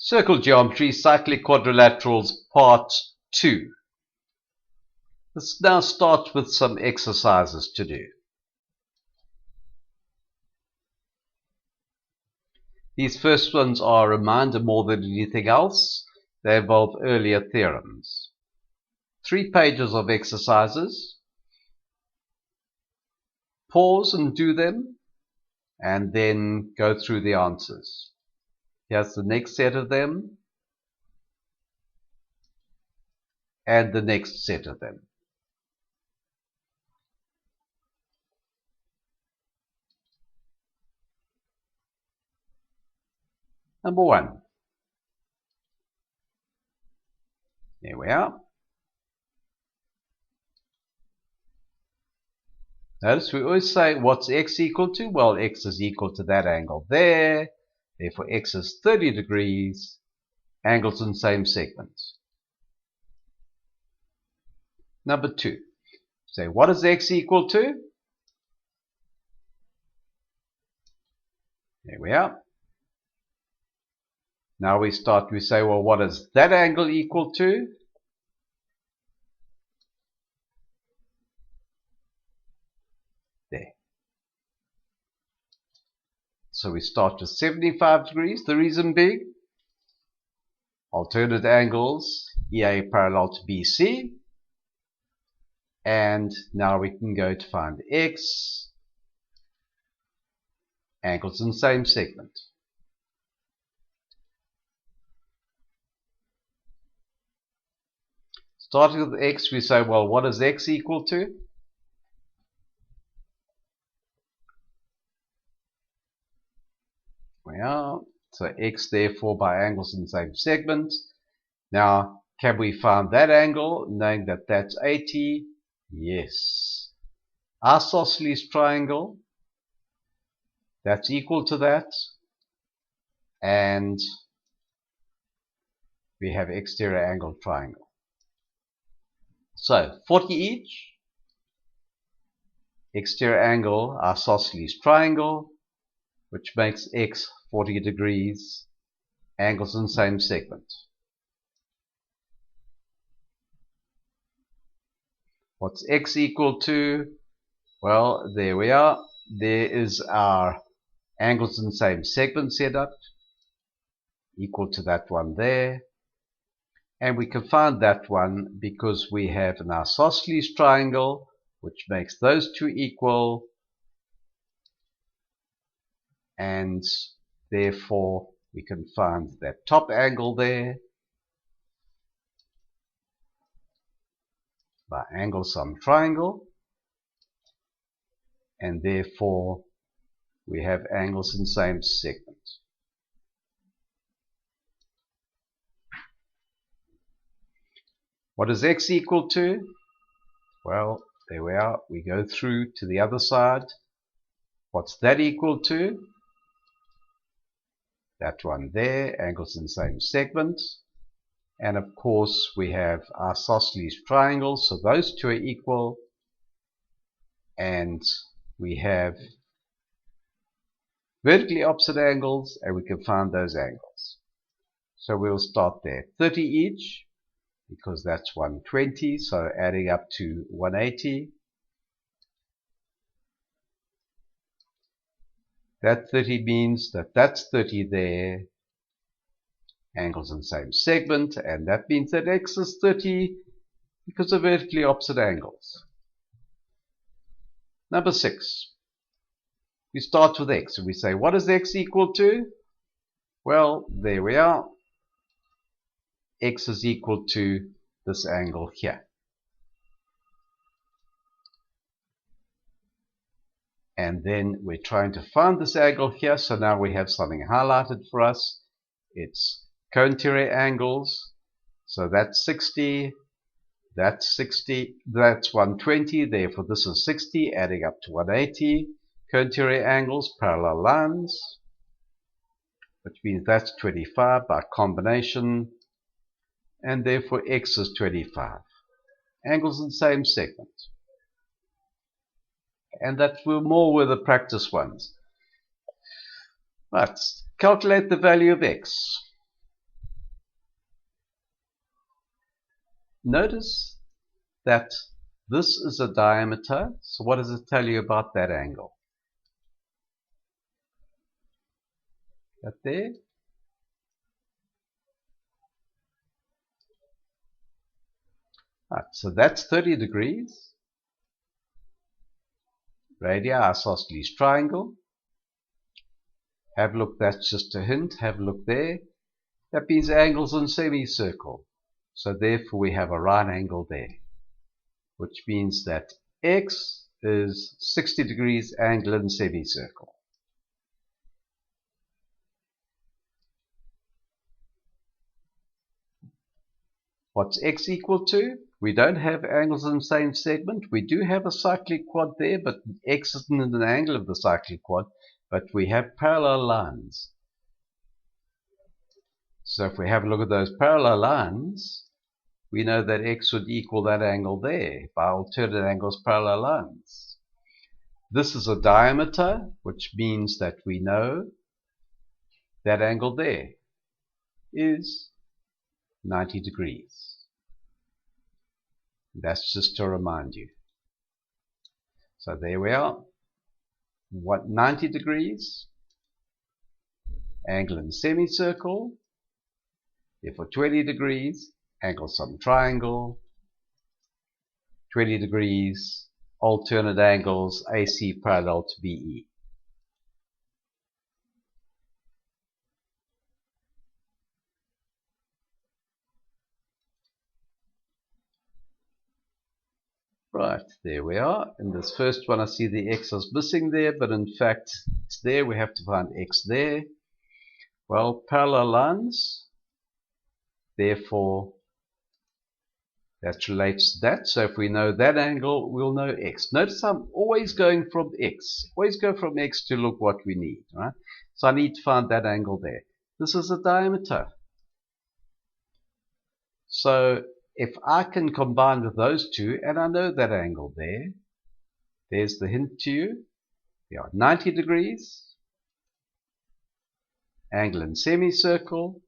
Circle Geometry, Cyclic Quadrilaterals, Part 2. Let's now start with some exercises to do. These first ones are a reminder more than anything else. They involve earlier theorems. 3 pages of exercises. Pause and do them, and then go through the answers. Here's the next set of them, and the next set of them. Number 1. There we are. Notice we always say, what's x equal to? Well, x is equal to that angle there. Therefore, x is 30 degrees. Angles in same segment. Number 2. Say, what is x equal to? There we are. Now we say, well, what is that angle equal to? There. So we start with 75 degrees. The reason being, alternate angles, EA parallel to BC. And now we can go to find x, angles in same segment. Starting with x, we say, well, what is x equal to? Well, so x therefore by angles in the same segment. Now, can we find that angle, knowing that that's 80? Yes. Isosceles triangle, that's equal to that. And we have exterior angle triangle. So, 40 each. Exterior angle, isosceles triangle, which makes x 40 degrees, angles in same segment. What's x equal to? Well, there we are. There is our angles in same segment set up, equal to that one there. And we can find that one because we have an isosceles triangle, which makes those two equal. And therefore, we can find that top angle there by angle sum triangle. And therefore, we have angles in same segment. What is x equal to? Well, there we are. We go through to the other side. What's that equal to? That one there, angles in same segment. And of course, we have isosceles triangles, so those two are equal. And we have vertically opposite angles, and we can find those angles. So we'll start there. 30 each, because that's 120, so adding up to 180. That 30 means that that's 30 there, angles in same segment, and that means that x is 30 because of vertically opposite angles. Number 6. We start with x, and we say, what is x equal to? Well, there we are. X is equal to this angle here. And then we're trying to find this angle here, so now we have something highlighted for us. It's co-interior angles. So that's 60, that's 60, that's 120, therefore this is 60, adding up to 180. Co-interior angles, parallel lines, which means that's 25 by combination. And therefore x is 25. Angles in same segment. And that were the practice ones. But calculate the value of x. notice that this is a diameter. So what does it tell you about that angle? That there? Right, so that's 30 degrees. Radii isosceles triangle. Have a look, that's just a hint. Have a look there. That means angles in semicircle. So therefore we have a right angle there, which means that X is 60 degrees angle in semicircle. What's X equal to? We don't have angles in the same segment. We do have a cyclic quad there, but X isn't in an angle of the cyclic quad, but we have parallel lines. So if we have a look at those parallel lines, we know that X would equal that angle there by alternate angles parallel lines. This is a diameter, which means that we know that angle there is 90 degrees. That's just to remind you. So there we are. What, 90 degrees? Angle in semicircle. Therefore 20 degrees, angle some triangle. 20 degrees, alternate angles, AC parallel to BE. Right, there we are. In this first one I see the X is missing there, but in fact it's there. We have to find X there. Well, parallel lines, therefore that relates to that. So if we know that angle, we'll know X. Notice I'm always going from X. Always go from X to look what we need, right? So I need to find that angle there. This is a diameter. So if I can combine with those two, and I know that angle there, there's the hint to you. Yeah, 90 degrees, angle in semicircle,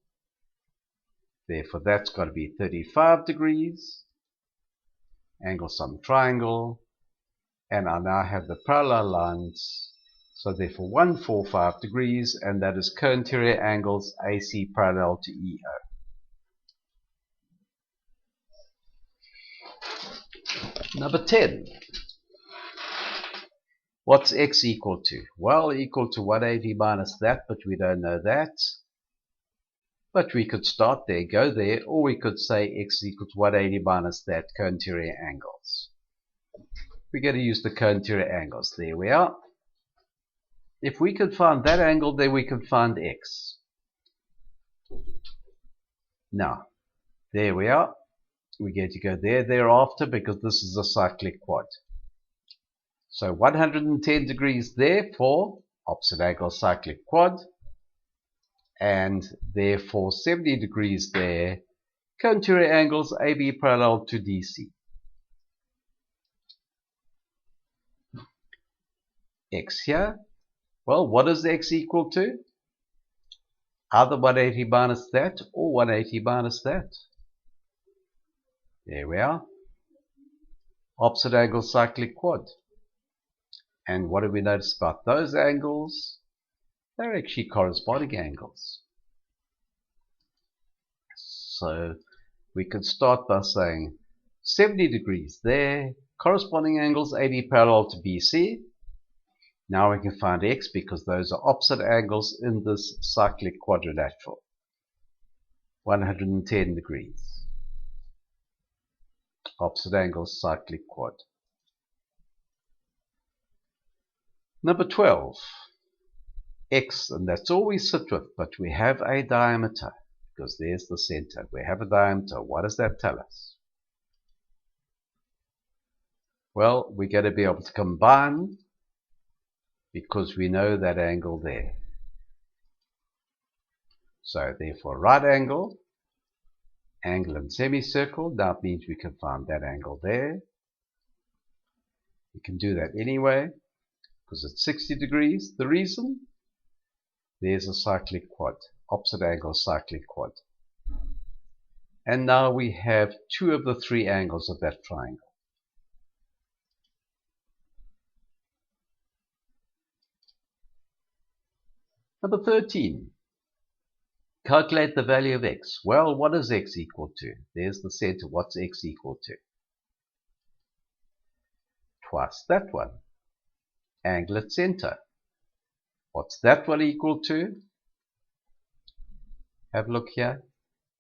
therefore that's got to be 35 degrees, angle some triangle, and I now have the parallel lines, so therefore 145 degrees, and that is co-interior angles AC parallel to EO. Number 10. What's X equal to? Well, equal to 180 minus that, but we don't know that. But we could start there, go there, or we could say X equals 180 minus that, co-interior angles. We're going to use the co-interior angles. There we are. If we can find that angle, then we can find X. Now, there we are. We're going to go there thereafter because this is a cyclic quad. So 110 degrees there for opposite angle cyclic quad, and therefore 70 degrees there, co-interior angles AB parallel to DC. X here, well, what is X equal to? Either 180 minus that or 180 minus that. There we are. Opposite angle cyclic quad. And what do we notice about those angles? They're actually corresponding angles. So we can start by saying 70 degrees there, corresponding angles 80 parallel to BC. Now we can find X because those are opposite angles in this cyclic quadrilateral. 110 degrees. Opposite angles cyclic quad. Number 12. X, and that's all we sit with, but we have a diameter because there's the center. We have a diameter. What does that tell us? Well, we're going to be able to combine because we know that angle there. So therefore right angle, angle in semicircle, that means we can find that angle there. We can do that anyway because it's 60 degrees. The reason? There's a cyclic quad, opposite angle cyclic quad. And now we have two of the three angles of that triangle. Number 13. Calculate the value of x. Well, what is x equal to? There's the center. What's x equal to? Twice that one. Angle at center. What's that one equal to? Have a look here.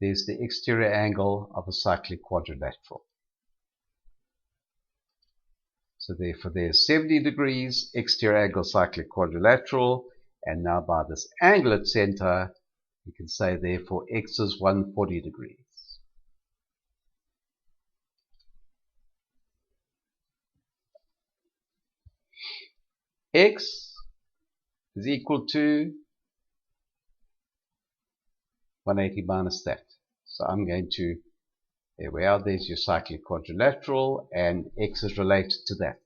There's the exterior angle of a cyclic quadrilateral. So therefore there's 70 degrees, exterior angle cyclic quadrilateral, and now by this angle at center, we can say therefore x is 140 degrees. X is equal to 180 minus that. So I'm going to, there we are, there's your cyclic quadrilateral, and x is related to that.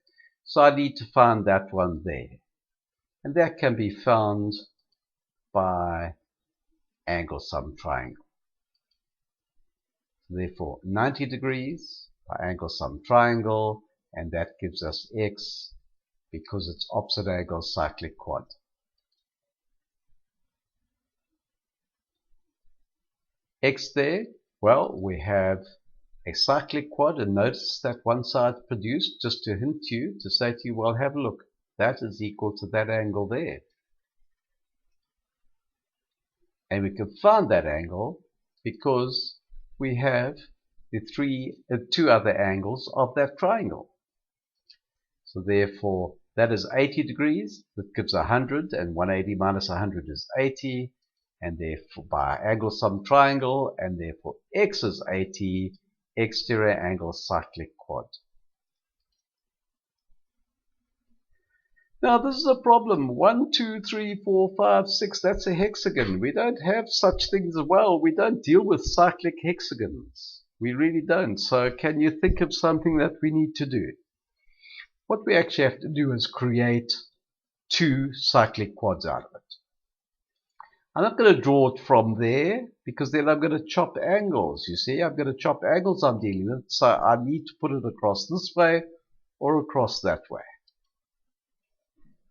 So I need to find that one there. And that can be found by angle sum triangle. Therefore 90 degrees by angle sum triangle, and that gives us x because it's opposite angle cyclic quad. X there, well, we have a cyclic quad, and notice that one side produced, just to hint you, to say to you, well, have a look, that is equal to that angle there. And we can find that angle because we have the two other angles of that triangle. So therefore, that is 80 degrees, that gives 100, and 180 minus 100 is 80, and therefore by angle sum triangle, and therefore x is 80, exterior angle cyclic quad. Now this is a problem. 1, 2, 3, 4, 5, 6, that's a hexagon. We don't have such things as well. We don't deal with cyclic hexagons. We really don't. So can you think of something that we need to do? What we actually have to do is create two cyclic quads out of it. I'm not going to draw it from there because then I'm going to chop angles. You see, I'm going to chop angles I'm dealing with. So I need to put it across this way or across that way.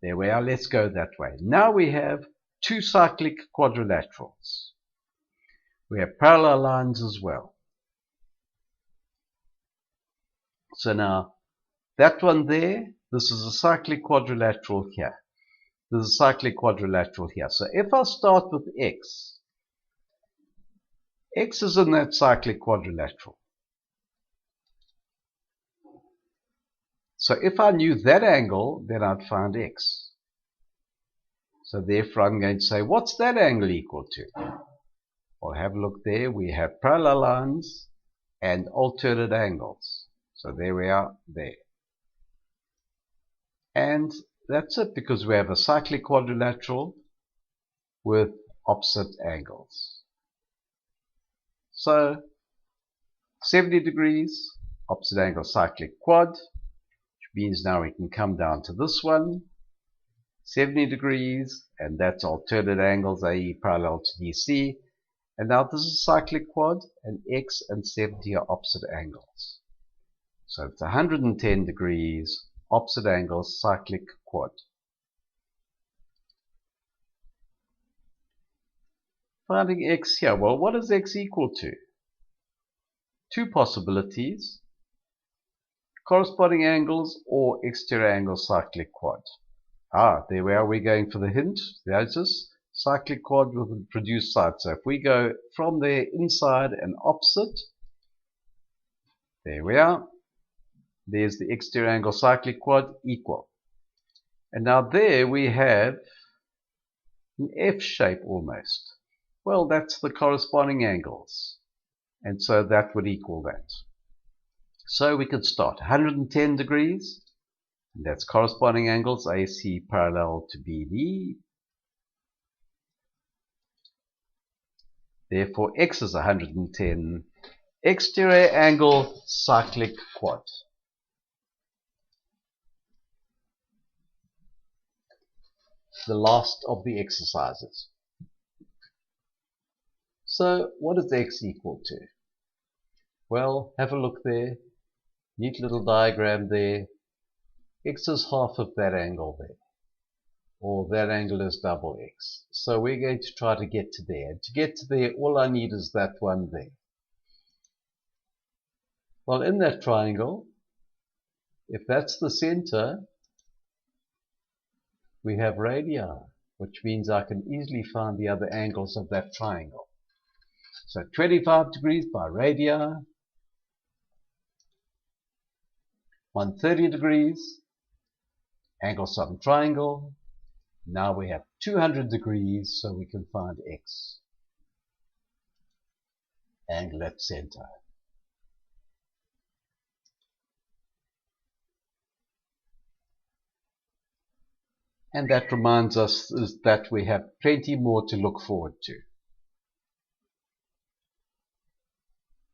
There we are. Let's go that way. Now we have two cyclic quadrilaterals. We have parallel lines as well. So now that one there, this is a cyclic quadrilateral here. This is a cyclic quadrilateral here. So if I start with x, x is in that cyclic quadrilateral. So if I knew that angle, then I'd find x. So therefore I'm going to say, what's that angle equal to? Well, have a look there. We have parallel lines and alternate angles. So there we are there. And that's it, because we have a cyclic quadrilateral with opposite angles. So 70 degrees, opposite angle cyclic quad, which means now we can come down to this one, 70 degrees, and that's alternate angles, i.e. parallel to DC. And now this is cyclic quad, and x and 70 are opposite angles. So it's 110 degrees, opposite angles, cyclic quad. Finding x here. Well, what is x equal to? Two possibilities. Corresponding angles or exterior angle cyclic quad. There we are. We're going for the hint. There's this cyclic quad with the produced side. So if we go from there inside and opposite, there we are. There's the exterior angle cyclic quad equal. And now there we have an F shape almost. Well, that's the corresponding angles. And so that would equal that. So we could start 110 degrees. And that's corresponding angles AC parallel to BD. Therefore, X is 110. Exterior angle cyclic quad. The last of the exercises. So what is x equal to? Well, have a look there. Neat little diagram there. X is half of that angle there. Or that angle is double x. So we're going to try to get to there. And to get to there, all I need is that one there. Well, in that triangle, if that's the center, we have radii, which means I can easily find the other angles of that triangle. So 25 degrees by radii, 130 degrees, angle sum triangle. Now we have 200 degrees, so we can find x. Angle at center. And that reminds us that we have plenty more to look forward to.